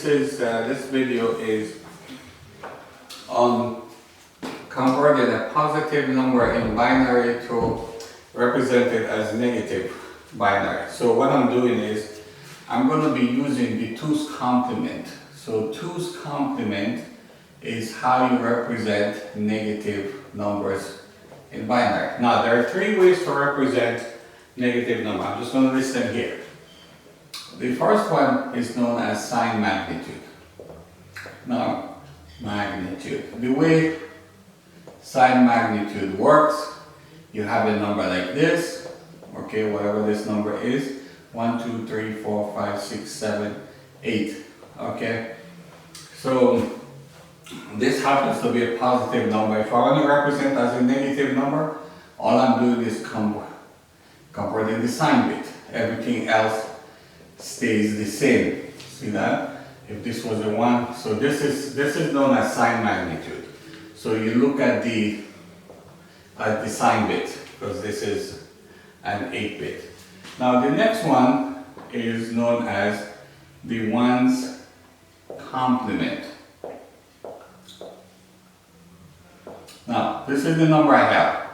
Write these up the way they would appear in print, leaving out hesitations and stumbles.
this video is on converting a positive number in binary to represent it as negative binary. So what I'm doing is I'm going to be using the 2's complement. So 2's complement is how you represent negative numbers in binary. Now there are three ways to represent negative number. I'm just going to list them here. The first one is known as sign magnitude. Now, magnitude. The way sign magnitude works, you have a number like this, okay, whatever this number is, 1, 2, 3, 4, 5, 6, 7, 8, okay? So, this happens to be a positive number. If I want to represent as a negative number, all I'm doing is converting the sign bit. Everything else stays the same. See that? If this was a 1, so this is known as sign magnitude. So you look at the sign bit, because this is an 8-bit. Now the next one is known as the 1's complement. Now this is the number I have.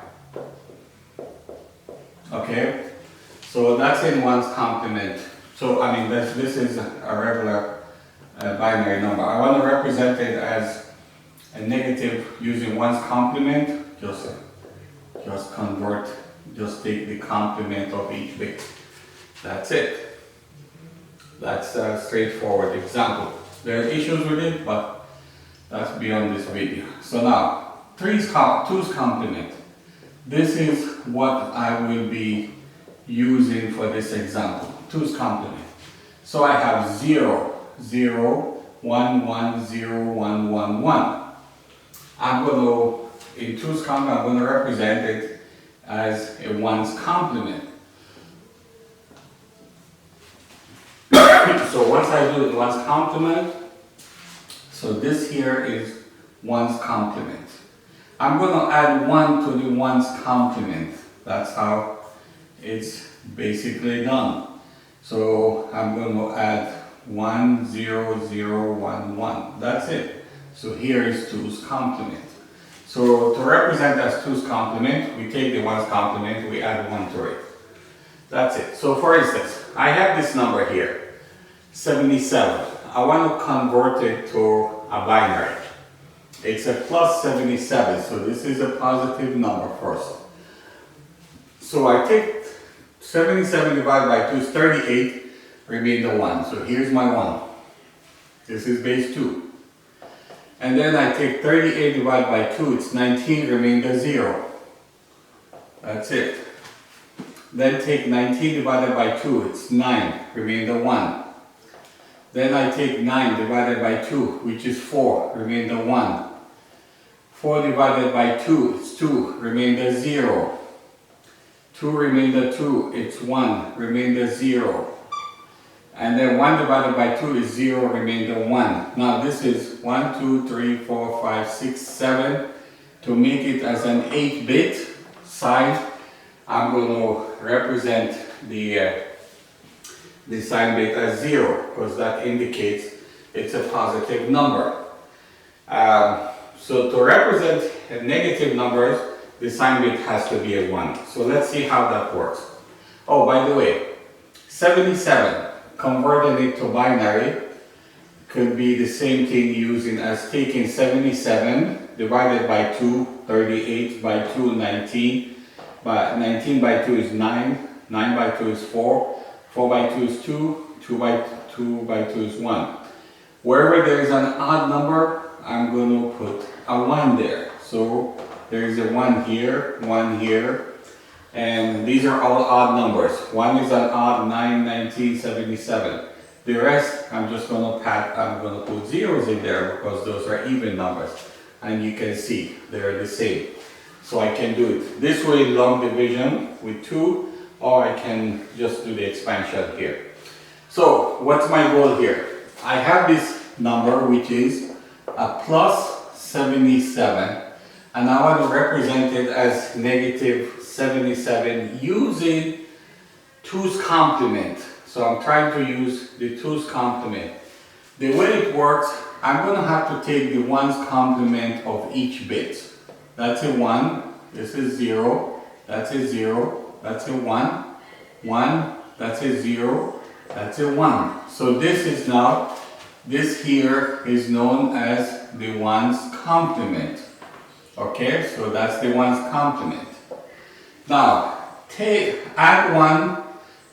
Okay? So that's in 1's complement. So I mean this is a regular binary number. I want to represent it as a negative using 1's complement. Just convert, just take the complement of each bit. That's it. That's a straightforward example. There are issues with it, but that's beyond this video. So now, 2's complement. This is what I will be using for this example. 2's complement. So I have 0, 0, 1, 1, 0, 1, 1, 1. I'm going to, in 2's complement, I'm going to represent it as a 1's complement. So once I do the 1's complement, so this here is 1's complement. I'm going to add 1 to the 1's complement. That's how it's basically done. So I'm going to add 1, 0, 0, 1, 1. That's it. So here is 2's complement. So to represent as 2's complement, we take the 1's complement, we add 1 to it. That's it. So for instance, I have this number here, 77. I want to convert it to a binary. It's a plus 77, so this is a positive number first. So I take 77 divided by 2 is 38, remain the 1. So here's my 1. This is base 2. And then I take 38 divided by 2, it's 19, remainder 0. That's it. Then take 19 divided by 2, it's 9, remainder 1. Then I take 9 divided by 2, which is 4, remainder 1. 4 divided by 2, it's 2, remainder 0. 2 remainder 2, it's 1, remainder 0. And then 1 divided by 2 is 0, remainder 1. Now this is 1, 2, 3, 4, 5, 6, 7. To make it as an 8-bit sign, I'm going to represent the sign bit as 0, because that indicates it's a positive number. So to represent negative numbers, the sign bit has to be a 1. So let's see how that works. Oh, by the way, 77. Converting it to binary could be the same thing using as taking 77 divided by 2, 38 by 2, 19. But 19 by 2 is 9, 9 by 2 is 4, 4 by 2 is 2, 2 by 2 is 1. Wherever there is an odd number, I'm going to put a 1 there. So there is a 1 here, 1 here. And these are all odd numbers. 1 is an odd, 9, 19, 77. The rest, I'm just going to put zeros in there because those are even numbers. And you can see they're the same. So I can do it this way, long division with 2, or I can just do the expansion here. So what's my goal here? I have this number which is a plus 77, and I want to represent it as negative 77 using 2's complement. So I'm trying to use the 2's complement. The way it works, I'm going to have to take the ones complement of each bit. That's a 1, this is 0, that's a 0, that's a 1, 1, that's a 0, that's a 1. So this is now, this here is known as the ones complement. Okay, so that's the ones complement. Now, add 1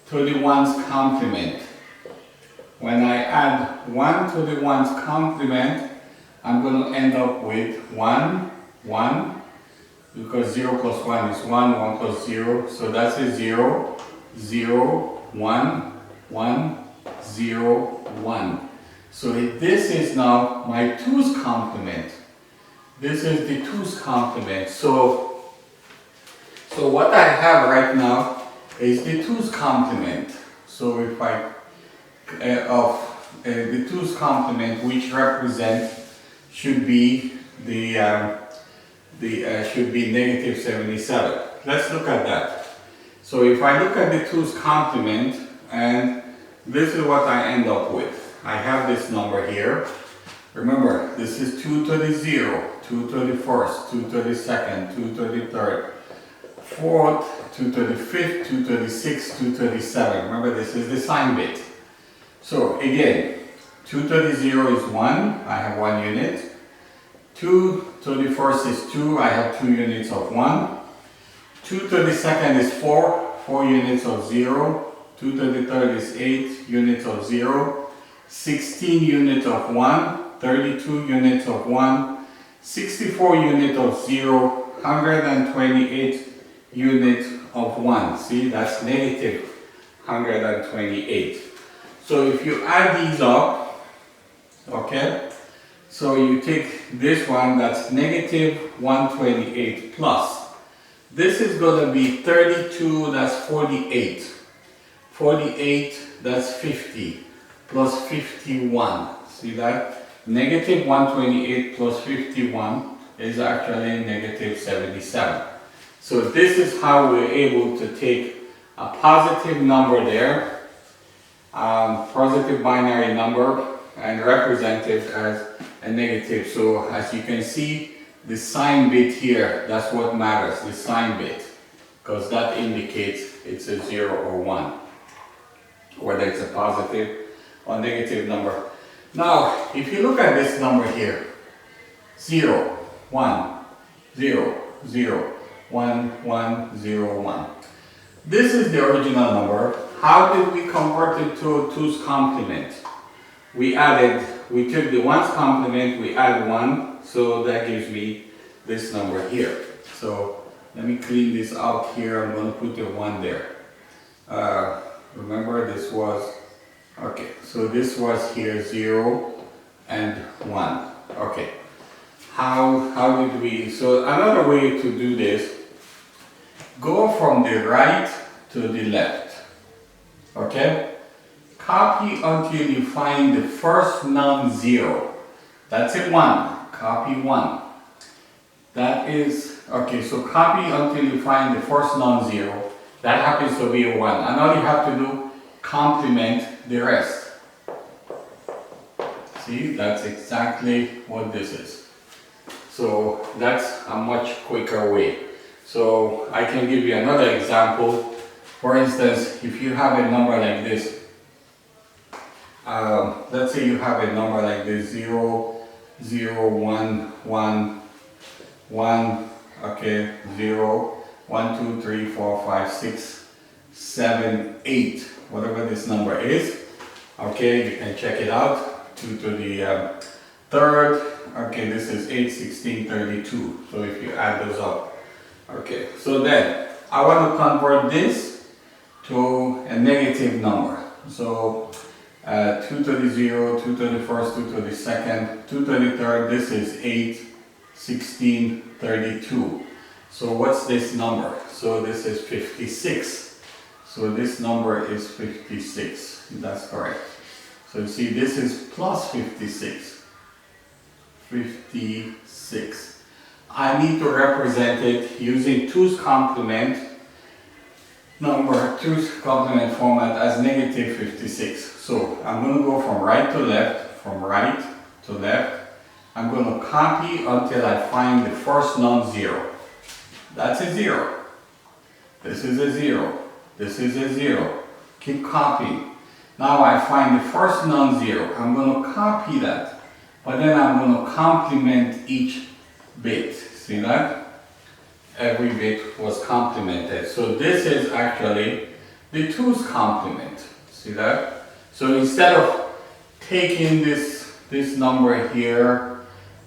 to the ones complement. When I add 1 to the ones complement, I'm going to end up with 1, 1, because 0 plus 1 is 1, 1 plus 0, so that's a 0, 0, 1, 1, 0, 1. So this is now my 2's complement. This is the 2's complement. So what I have right now is the 2's complement. So if I the 2's complement, which represent should be should be negative 77. Let's look at that. So if I look at the 2's complement, and this is what I end up with. I have this number here. Remember, this is 2 to the 0, 2 to the 1st, 2 to the 2nd, 2 to the 3rd, 4th, 2 to the 5th, 2 to the 6th, 2 to the 7th. Remember, this is the sign bit. So again, 2 to the 0 is 1, I have 1 unit. 2 to the 1st is 2, I have 2 units of 1. 2 to the 2nd is 4, 4 units of 0. 2 to the 3rd is 8 units of 0. 16 units of 1, 32 units of 1, 64 units of 0, 128 units of 1. See, that's negative 128. So if you add these up, okay, so you take this one, that's negative 128 plus. This is going to be 32, that's 48. 48, that's 50, plus 51. See that? Negative 128 plus 51 is actually negative 77. So this is how we're able to take a positive number there, positive binary number, and represent it as a negative. So as you can see, the sign bit here, that's what matters, the sign bit, because that indicates it's a 0 or 1, whether it's a positive or negative number. Now, if you look at this number here, 0, 1, 0, 0, 1, 1, 0, 1. This is the original number. How did we convert it to a 2's complement? We took the 1's complement, we add 1, so that gives me this number here. So let me clean this out here. I'm going to put a 1 there. Remember, this was, okay, so this was here 0 and 1. Okay, how did we, so another way to do this, go from the right to the left. Okay, copy until you find the first non-zero. That's a 1. Copy 1. That is, okay, so copy until you find the first non-zero. That happens to be a 1. And all you have to do, complement the rest. See, that's exactly what this is. So that's a much quicker way. So I can give you another example. For instance, if you have a number like this, let's say you have a number like this, 0, 0, 1, 1, 1, okay, 0, 1, 2, 3, 4, 5, 6, 7, 8, whatever this number is. Okay, you can check it out. 2 to the 3rd, okay, this is 8, 16, 32. So if you add those up, okay, so then I want to convert this to a negative number. So 2 to the 0, 2 to the 1st, 2 to the 2nd, 2 to the 3rd, this is 8, 16, 32. So what's this number? So this is 56. So this number is 56. That's correct. So you see, this is plus 56. 56. I need to represent it using 2's complement number, 2's complement format as negative 56. So I'm going to go from right to left. from right to left. I'm going to copy until I find the first non-zero. That's a 0. This is a 0. This is a 0. Keep copying. Now I find the first non-zero. I'm going to copy that. But then I'm going to complement each bit. See that? Every bit was complemented. So this is actually the 2's complement. See that? So instead of taking this number here,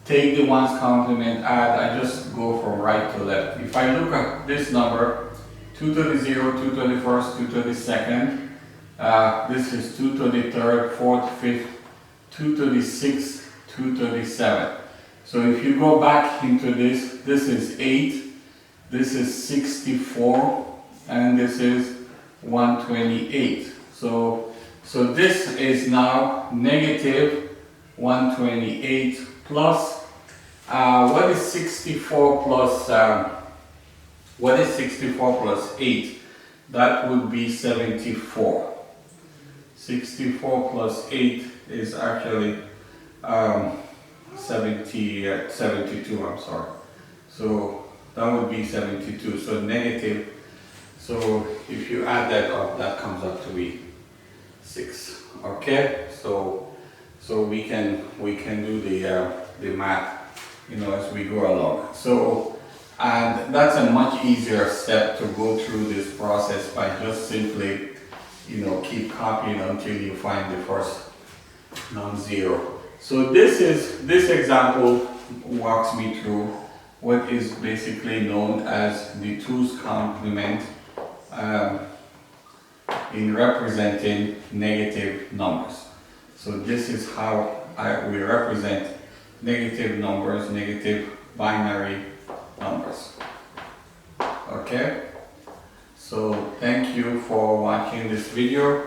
take the 1's complement, add, I just go from right to left. If I look at this number, 2 to the 0, 2 to the 1st, 2 to the 2nd, this is 2 to the 3rd, 4th, 5th, 2 to the 6th, 2 to the 7th. So if you go back into this, this is 8, this is 64, and this is 128. So this is now negative 128 plus, what is 64 plus, what is 64 plus 8? That would be 74. 64 plus 8 is actually 72, I'm sorry. So that would be 72, so negative. So if you add that up, that comes up to be 6. Okay, so we can do the math, you know, as we go along. So, and that's a much easier step to go through this process by just simply, you know, keep copying until you find the first non-zero. So this example walks me through what is basically known as the 2's complement in representing negative numbers. So this is how we represent negative numbers, negative binary numbers. Okay? So thank you for watching this video.